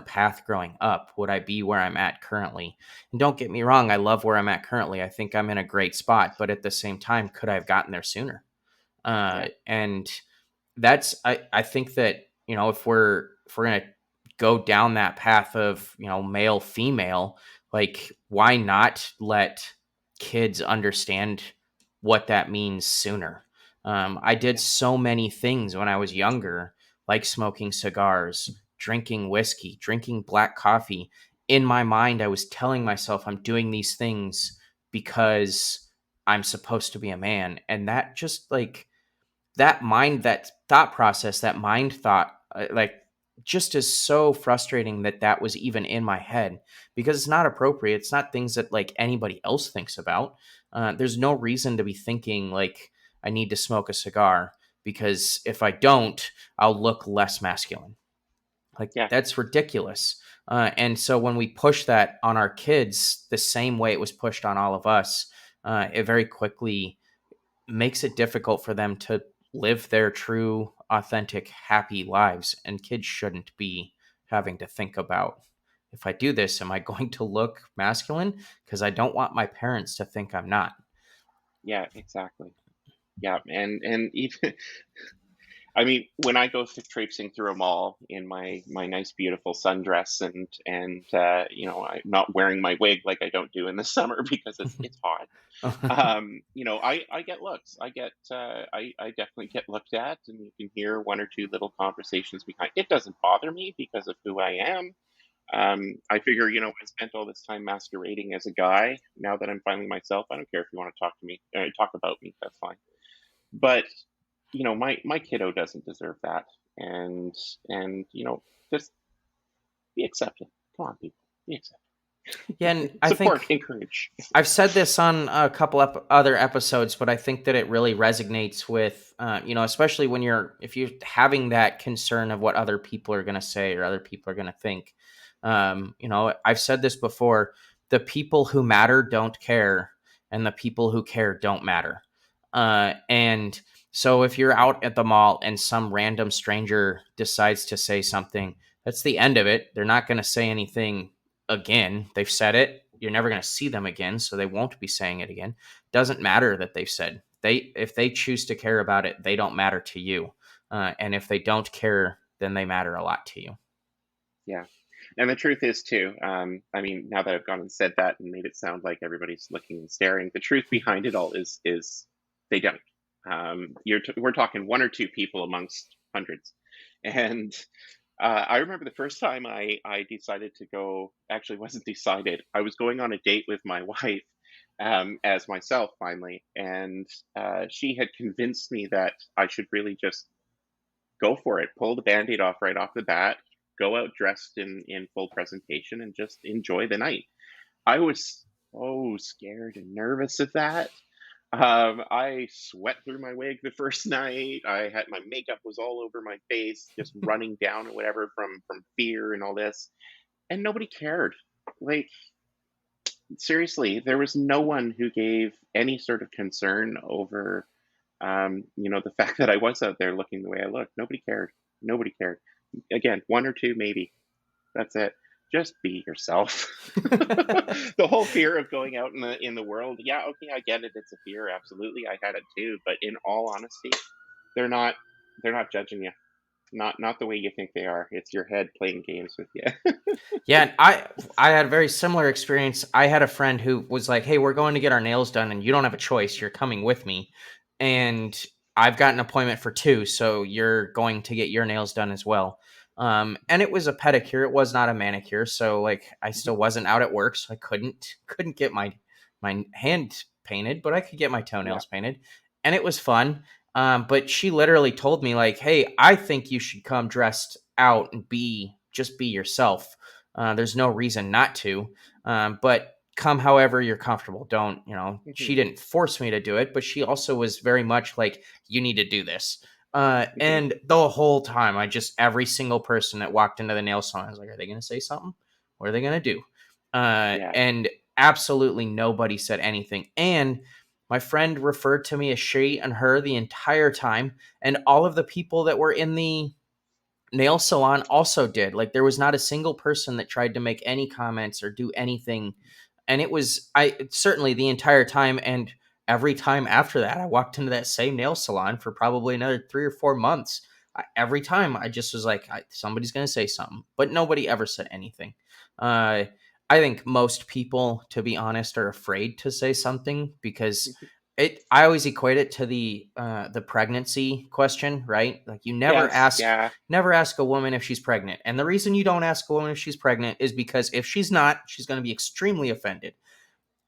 Speaker 1: path growing up? Would I be where I'm at currently? And don't get me wrong, I love where I'm at currently. I think I'm in a great spot, but at the same time, could I have gotten there sooner?
Speaker 2: Yeah,
Speaker 1: And that's, I think that, if we're gonna go down that path of, male female, like, why not let kids understand what that means sooner? I did
Speaker 2: yeah,
Speaker 1: so many things when I was younger, like smoking cigars, drinking whiskey, drinking black coffee. In my mind, I was telling myself I'm doing these things because I'm supposed to be a man, and that just, like, that thought process, that mind thought, like, just is so frustrating that that was even in my head, because it's not appropriate. It's not things that, like, anybody else thinks about. There's no reason to be thinking, like, I need to smoke a cigar because if I don't, I'll look less masculine. Like,
Speaker 2: yeah,
Speaker 1: that's ridiculous. And so when we push that on our kids the same way it was pushed on all of us, it very quickly makes it difficult for them to live their true, authentic, happy lives. And kids shouldn't be having to think about, if I do this, am I going to look masculine? Because I don't want my parents to think I'm not.
Speaker 2: Yeah, exactly. Yeah, and even I mean, when I go traipsing through a mall in my nice, beautiful sundress and I'm not wearing my wig like I don't do in the summer because it's hot. I get looks. I definitely get looked at, and you can hear one or two little conversations behind. It doesn't bother me because of who I am. I figure, I spent all this time masquerading as a guy. Now that I'm finally myself, I don't care if you want to talk to me, talk about me. That's fine. But my kiddo doesn't deserve that, and just be accepted. Come on, people, be
Speaker 1: Yeah, and
Speaker 2: accepted.
Speaker 1: I
Speaker 2: Support,
Speaker 1: think
Speaker 2: encourage.
Speaker 1: I've said this on a couple other episodes, but I think that it really resonates with, especially when if you're having that concern of what other people are going to say or other people are going to think. I've said this before: the people who matter don't care, and the people who care don't matter. And so, if you're out at the mall and some random stranger decides to say something, that's the end of it. They're not going to say anything again. They've said it. You're never going to see them again, so they won't be saying it again. Doesn't matter that they've said. If they choose to care about it, they don't matter to you. And if they don't care, then they matter a lot to you.
Speaker 2: Yeah. And the truth is too, I mean, now that I've gone and said that and made it sound like everybody's looking and staring, the truth behind it all is they don't. We're talking one or two people amongst hundreds. And I remember the first time I decided to go, actually wasn't decided. I was going on a date with my wife, as myself finally, and she had convinced me that I should really just go for it, pull the band-aid off right off the bat, go out dressed in full presentation, and just enjoy the night. I was so scared and nervous of that. I sweat through my wig the first night. I had my makeup was all over my face, just running down or whatever from fear and all this, and nobody cared. Like, seriously, there was no one who gave any sort of concern over the fact that I was out there looking the way I looked. Nobody cared. Nobody cared. Again, one or two maybe. That's it. Just be yourself. The whole fear of going out in the world. Yeah, okay, I get it. It's a fear. Absolutely, I had it too. But in all honesty, they're not they're not judging you. Not the way you think they are. It's your head playing games with you.
Speaker 1: Yeah, and I had a very similar experience. I had a friend who was like, "Hey, we're going to get our nails done, and you don't have a choice. You're coming with me, and I've got an appointment for 2, so you're going to get your nails done as well." And it was a pedicure. It was not a manicure, so like I still wasn't out at work, so I couldn't get my hand painted, but I could get my
Speaker 2: Yeah.
Speaker 1: toenails painted, and it was fun. But she literally told me like, "Hey, I think you should come dressed out and be yourself. There's no reason not to. But come however you're comfortable. Don't,
Speaker 2: Hmm.
Speaker 1: she didn't force me to do it, but she also was very much like, you need to do this.
Speaker 2: Hmm.
Speaker 1: And the whole time, every single person that walked into the nail salon, I was like, are they going to say something? What are they going to do?
Speaker 2: Yeah.
Speaker 1: And absolutely nobody said anything. And my friend referred to me as she and her the entire time. And all of the people that were in the nail salon also did. Like there was not a single person that tried to make any comments or do anything. And it was I certainly the entire time, and every time after that I walked into that same nail salon for probably another 3 or 4 months. Every time I just was like, somebody's going to say something, but nobody ever said anything. Uh, I think most people, to be honest, are afraid to say something because I always equate it to the pregnancy question, right? Like you
Speaker 2: Yes. Yeah.
Speaker 1: never ask a woman if she's pregnant. And the reason you don't ask a woman if she's pregnant is because if she's not, she's going to be extremely offended.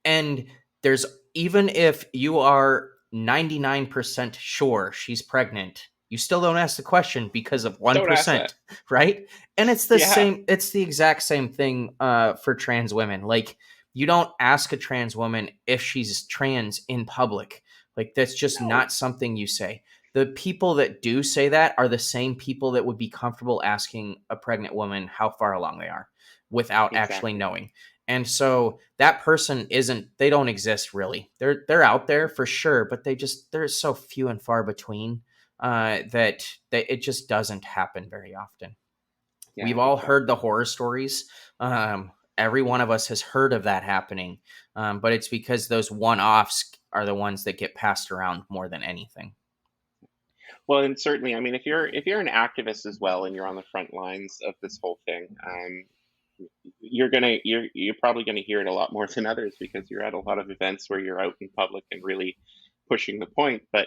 Speaker 1: And there's even if you are 99% sure she's pregnant, you still don't ask the question because of
Speaker 2: Don't ask that.
Speaker 1: 1%, right? And
Speaker 2: Yeah.
Speaker 1: it's the exact same thing for trans women. Like you don't ask a trans woman if she's trans in public. Like that's just
Speaker 2: No.
Speaker 1: not something you say. The people that do say that are the same people that would be comfortable asking a pregnant woman how far along they are without actually
Speaker 2: Exactly.
Speaker 1: knowing. And so that person they don't exist really. They're out there for sure, but they're so few and far between. that it just doesn't happen very often.
Speaker 2: Yeah,
Speaker 1: We've all heard the
Speaker 2: exactly.
Speaker 1: horror stories. Every one
Speaker 2: Yeah.
Speaker 1: of us has heard of that happening, but it's because those one-offs are the ones that get passed around more than anything.
Speaker 2: Well, and certainly, I mean, if you're an activist as well, and you're on the front lines of this whole thing, you're probably gonna hear it a lot more than others because you're at a lot of events where you're out in public and really pushing the point. But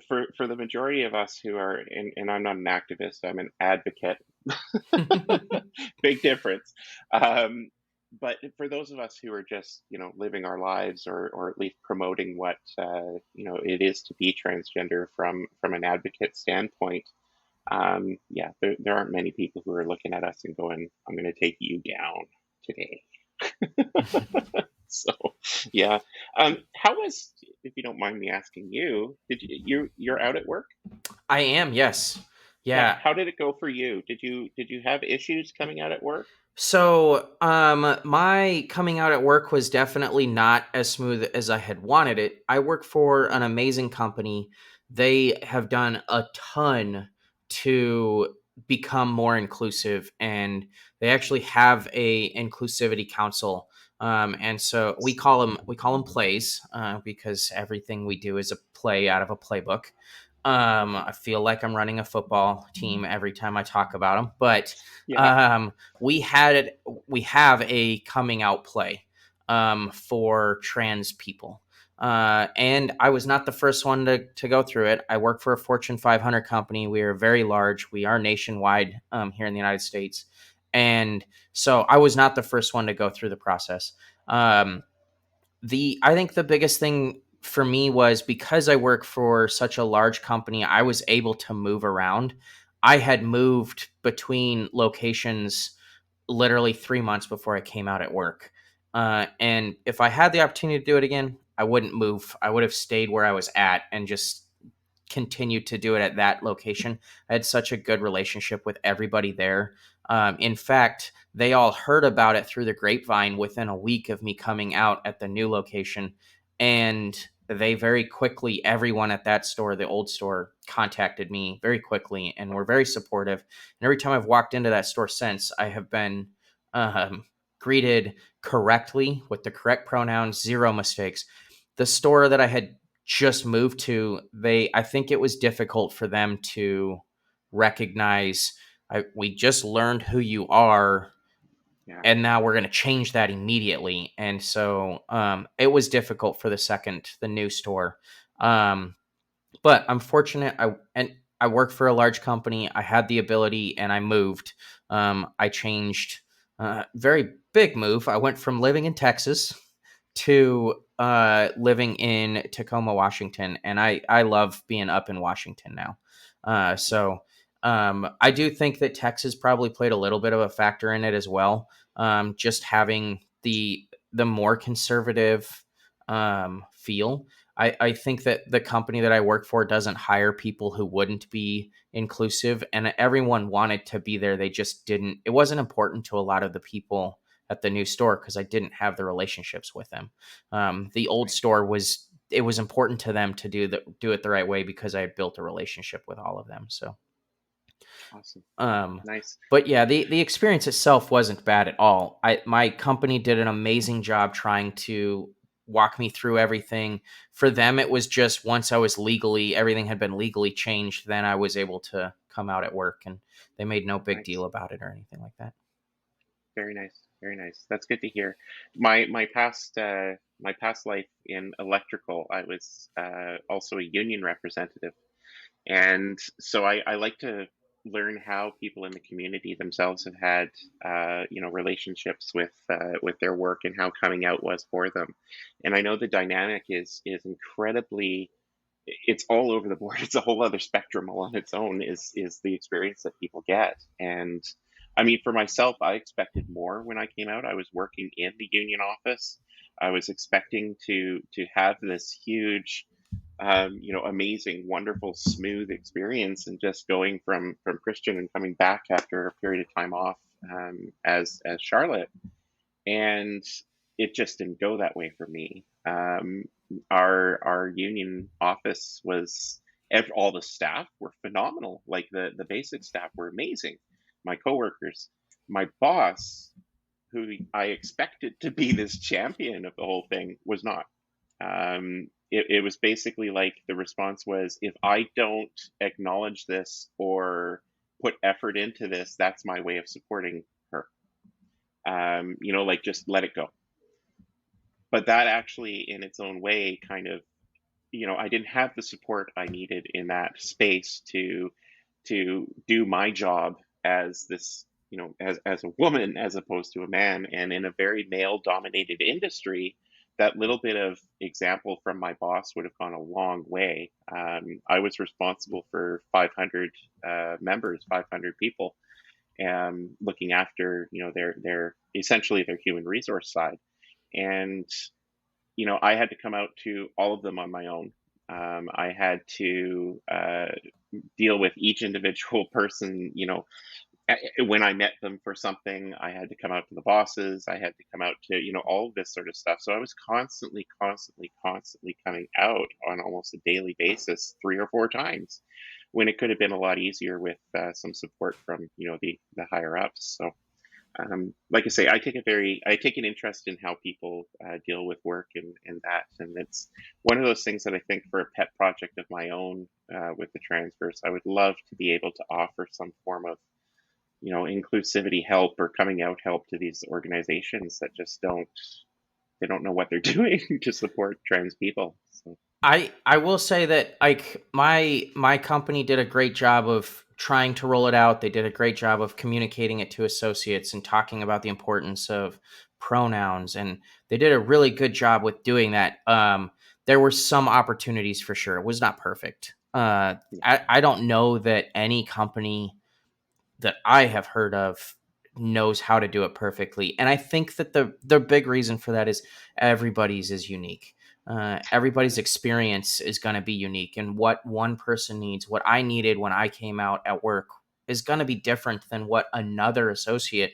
Speaker 2: for the majority of us who are, and I'm not an activist, I'm an advocate. Big difference. Um, but for those of us who are just, living our lives, or at least promoting what, it is to be transgender from an advocate standpoint, yeah, there aren't many people who are looking at us and going, "I'm going to take you down today." So, yeah. How was, if you don't mind me asking you, you're out at work?
Speaker 1: I am, yes.
Speaker 2: Yeah.
Speaker 1: Yeah.
Speaker 2: How did it go for you? Did you have issues coming out at work?
Speaker 1: So, my coming out at work was definitely not as smooth as I had wanted it. I work for an amazing company. They have done a ton to become more inclusive, and they actually have a inclusivity council. And so we call them plays, because everything we do is a play out of a playbook. I feel like I'm running a football team every time I talk about them, but
Speaker 2: Yeah.
Speaker 1: um, we have a coming out play for trans people. And I was not the first one to go through it. I work for a Fortune 500 company. We are very large. We are nationwide here in the United States. And so I was not the first one to go through the process. Um, I think the biggest thing for me was because I work for such a large company, I was able to move around. I had moved between locations literally 3 months before I came out at work. And if I had the opportunity to do it again, I wouldn't move. I would have stayed where I was at and just continued to do it at that location. I had such a good relationship with everybody there. In fact, they all heard about it through the grapevine within a week of me coming out at the new location. And they very quickly, everyone at that store, the old store, contacted me very quickly and were very supportive. And every time I've walked into that store since, I have been um, greeted correctly with the correct pronouns, zero mistakes. The store that I had just moved to, I think it was difficult for them to recognize we just learned who you are,
Speaker 2: Yeah.
Speaker 1: and now we're going to change that immediately. And so it was difficult for the new store. Um, but I'm fortunate. I work for a large company. I had the ability, and I moved. I changed. Very big move. I went from living in Texas to living in Tacoma, Washington, and I love being up in Washington now. I do think that Texas probably played a little bit of a factor in it as well. Just having the more conservative feel. I think that the company that I work for doesn't hire people who wouldn't be inclusive, and everyone wanted to be there. They just didn't. It wasn't important to a lot of the people at the new store because I didn't have the relationships with them. The old
Speaker 2: Right.
Speaker 1: store was it was important to them to do it the right way because I had built a relationship with all of them. So,
Speaker 2: Awesome.
Speaker 1: um,
Speaker 2: Nice.
Speaker 1: but yeah, the experience itself wasn't bad at all. My company did an amazing job trying to walk me through everything. For them, it was just once I was everything had been legally changed, then I was able to come out at work, and they made no big deal
Speaker 2: Nice.
Speaker 1: about it or anything like that.
Speaker 2: Very nice. Very nice. That's good to hear. My past life in electrical, I was also a union representative, and so I like to learn how people in the community themselves have had relationships with their work, and how coming out was for them. And I know the dynamic is incredibly, it's all over the board. It's a whole other spectrum all on its own, is the experience that people get. And I mean, for myself, I expected more when I came out. I was working in the union office. I was expecting to have this huge, amazing, wonderful, smooth experience, and just going from Christian and coming back after a period of time off, as Charlotte, and it just didn't go that way for me. Our union office was all the staff were phenomenal. Like the basic staff were amazing. My coworkers, my boss, who I expected to be this champion of the whole thing, was not. It was basically like the response was, if I don't acknowledge this or put effort into this, that's my way of supporting her. Like just let it go. But that actually, in its own way, kind of, I didn't have the support I needed in that space to do my job as this, as a woman as opposed to a man, and in a very male dominated industry. That little bit of example from my boss would have gone a long way. I was responsible for 500 members, 500 people, and looking after, their essentially their human resource side. And I had to come out to all of them on my own. I had to deal with each individual person. When I met them for something, I had to come out to the bosses. I had to come out to, all of this sort of stuff. So I was constantly, constantly, constantly coming out on almost a daily basis, 3 or 4 times, when it could have been a lot easier with some support from, the higher ups. So like I say, I take an interest in how people deal with work and that, and it's one of those things that I think for a pet project of my own with the Transverse, I would love to be able to offer some form of, inclusivity help or coming out help to these organizations that just they don't know what they're doing to support trans people. So
Speaker 1: I will say that like my company did a great job of trying to roll it out. They did a great job of communicating it to associates and talking about the importance of pronouns, and they did a really good job with doing that. There were some opportunities for sure. It was not perfect.
Speaker 2: yeah,
Speaker 1: I don't know that any company that I have heard of knows how to do it perfectly. And I think that the big reason for that is everybody's is unique. Everybody's experience is going to be unique, and what one person needs, what I needed when I came out at work, is going to be different than what another associate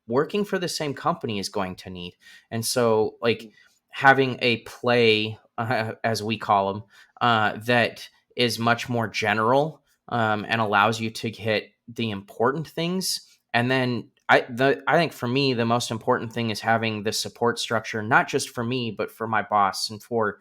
Speaker 1: working for the same company is going to need. And so, like, having a play, as we call them, that is much more general, and allows you to hit the important things. And then I think for me, the most important thing is having the support structure, not just for me, but for my boss and for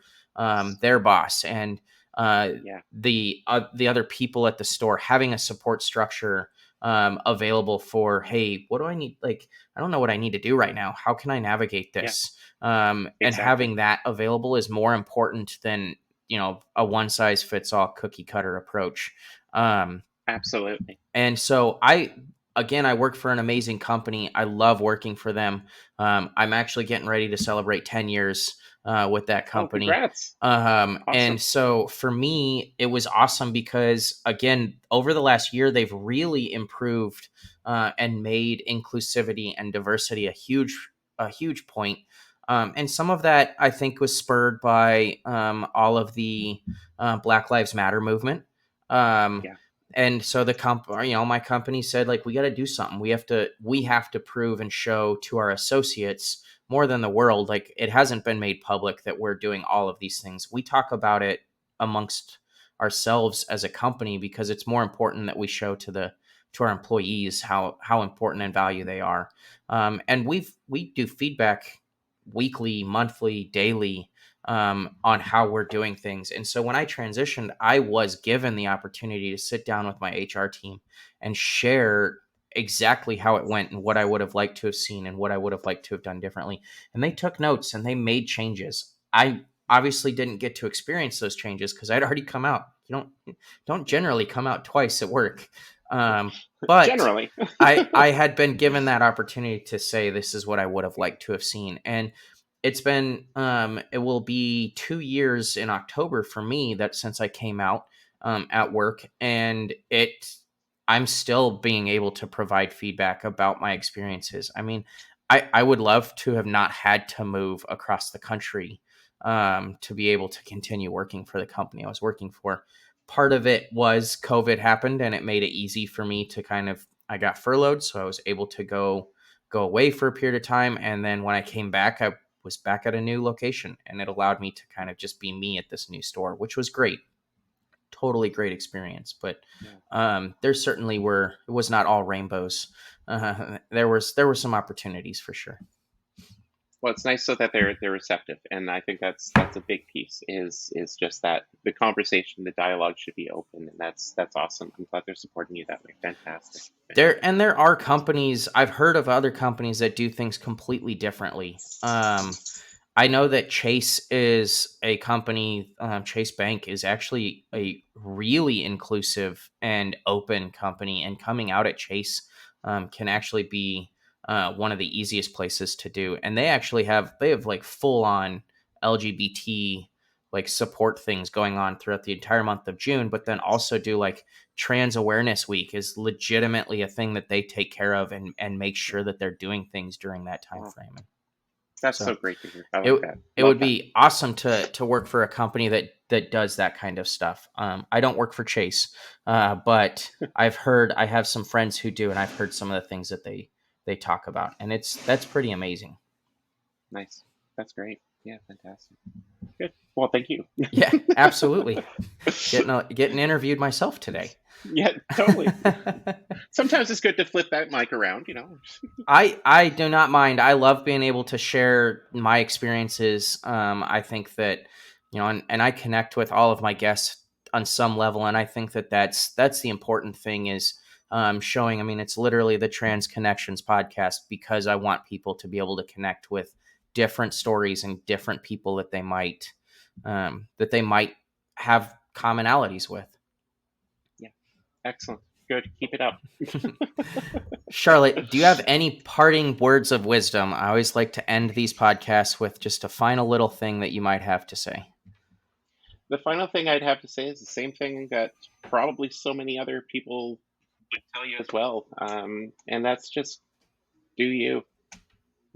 Speaker 1: their boss and
Speaker 2: yeah,
Speaker 1: the other people at the store, having a support structure available for, hey, what do I need? Like, I don't know what I need to do right now. How can I navigate
Speaker 2: yeah,
Speaker 1: this? And
Speaker 2: exactly,
Speaker 1: having that available is more important than, a one size fits all cookie cutter approach. Um,
Speaker 2: absolutely,
Speaker 1: and so again, I work for an amazing company. I love working for them. I'm actually getting ready to celebrate 10 years with that
Speaker 2: oh,
Speaker 1: company.
Speaker 2: congrats,
Speaker 1: And
Speaker 2: awesome,
Speaker 1: so for me, it was awesome because, again, over the last year, they've really improved and made inclusivity and diversity a huge point. And some of that, I think, was spurred by all of the Black Lives Matter movement. Um,
Speaker 2: yeah,
Speaker 1: and so my company said, like, we got to do something. We have to prove and show to our associates more than the world. Like, it hasn't been made public that we're doing all of these things. We talk about it amongst ourselves as a company because it's more important that we show to our employees how important and value they are. And we do feedback weekly, monthly, daily, on how we're doing things. And so when I transitioned, I was given the opportunity to sit down with my HR team and share exactly how it went and what I would have liked to have seen and what I would have liked to have done differently. And they took notes and they made changes. I obviously didn't get to experience those changes because I'd already come out. You don't generally come out twice at work. But
Speaker 2: generally,
Speaker 1: I had been given that opportunity to say this is what I would have liked to have seen. And it will be 2 years in October for me that since I came out at work, and I'm still being able to provide feedback about my experiences. I mean, I would love to have not had to move across the country to be able to continue working for the company I was working for. Part of it was COVID happened and it made it easy for me to I got furloughed, so I was able to go away for a period of time. And then when I came back, I was back at a new location, and it allowed me to kind of just be me at this new store, which was great. totally great experience. But
Speaker 2: Yeah.
Speaker 1: there certainly were, it was not all rainbows. There were some opportunities for sure.
Speaker 2: Well, it's nice so that they're receptive, and I think that's a big piece. Is just that the conversation, the dialogue should be open, and that's awesome. I'm glad they're supporting you that way. Fantastic, fantastic.
Speaker 1: There are companies, I've heard of other companies that do things completely differently. I know that Chase is a company. Chase Bank is actually a really inclusive and open company, and coming out at Chase can actually be one of the easiest places to do. And they have like full on LGBT like support things going on throughout the entire month of June, but then also do like Trans Awareness Week is legitimately a thing that they take care of and make
Speaker 2: Yeah.
Speaker 1: sure that they're doing things during that time
Speaker 2: Well,
Speaker 1: frame.
Speaker 2: that's
Speaker 1: So
Speaker 2: so great to hear. I like
Speaker 1: it
Speaker 2: that.
Speaker 1: it
Speaker 2: Love
Speaker 1: would
Speaker 2: that.
Speaker 1: be awesome to work for a company that does that kind of stuff. I don't work for Chase, but I have some friends who do, and I've heard some of the things that they talk about, and that's pretty amazing.
Speaker 2: Nice. That's great. Yeah, fantastic. Good. Well, thank you.
Speaker 1: Yeah, absolutely. Getting interviewed myself today.
Speaker 2: Yeah, totally. Sometimes it's good to flip that mic around, you know.
Speaker 1: I do not mind. I love being able to share my experiences. I think that, and I connect with all of my guests on some level, and I think that that's the important thing is showing. I mean, it's literally the Trans Connections podcast because I want people to be able to connect with different stories and different people that they might have commonalities with.
Speaker 2: Yeah, excellent. Good. Keep it up.
Speaker 1: Charlotte, do you have any parting words of wisdom? I always like to end these podcasts with just a final little thing that you might have to say.
Speaker 2: The final thing I'd have to say is the same thing that probably so many other people would tell you as well. And that's just do you.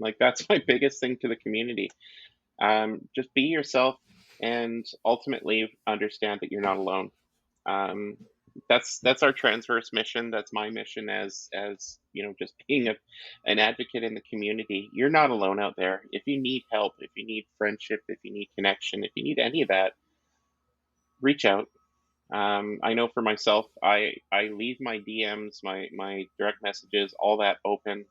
Speaker 2: Like, that's my biggest thing to the community. Just be yourself and ultimately understand that you're not alone. Um, that's our transverse mission. That's my mission as just being an advocate in the community. You're not alone out there. If you need help, if you need friendship, if you need connection, if you need any of that, reach out. I know for myself, I leave my DMs, my direct messages, all that open.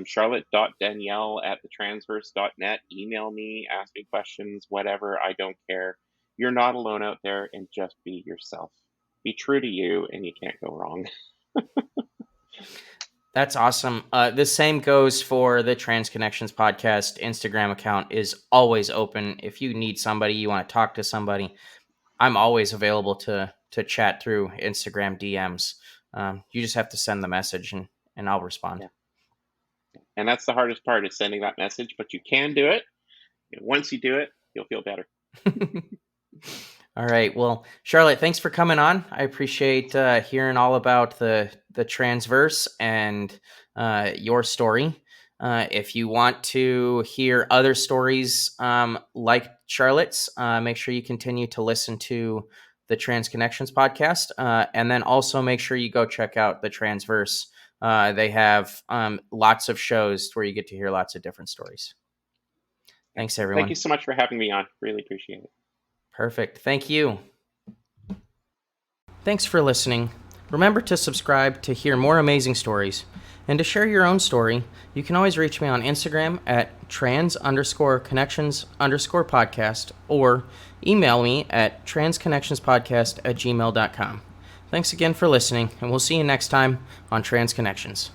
Speaker 2: Charlotte.Danielle at thetransverse.net. Email me, ask me questions, whatever. I don't care. You're not alone out there, and just be yourself. Be true to you, and you can't go wrong.
Speaker 1: That's awesome. The same goes for the Trans Connections podcast. Instagram account is always open. If you need somebody, you want to talk to somebody, I'm always available to chat through Instagram DMs. You just have to send the message and I'll respond.
Speaker 2: Yeah. And that's the hardest part is sending that message, but you can do it. And once you do it, you'll feel better.
Speaker 1: All right. Well, Charlotte, thanks for coming on. I appreciate hearing all about the Transverse and your story. If you want to hear other stories like Charlotte's, make sure you continue to listen to the Trans Connections podcast. And then also make sure you go check out the Transverse. They have lots of shows where you get to hear lots of different stories. Thanks,
Speaker 2: Excellent.
Speaker 1: everyone.
Speaker 2: Thank you so much for having me on. Really appreciate it.
Speaker 1: Perfect. Thank you. Thanks for listening. Remember to subscribe to hear more amazing stories. And to share your own story, you can always reach me on Instagram at trans_connections_podcast or email me at transconnectionspodcast@gmail.com. Thanks again for listening, and we'll see you next time on Trans Connections.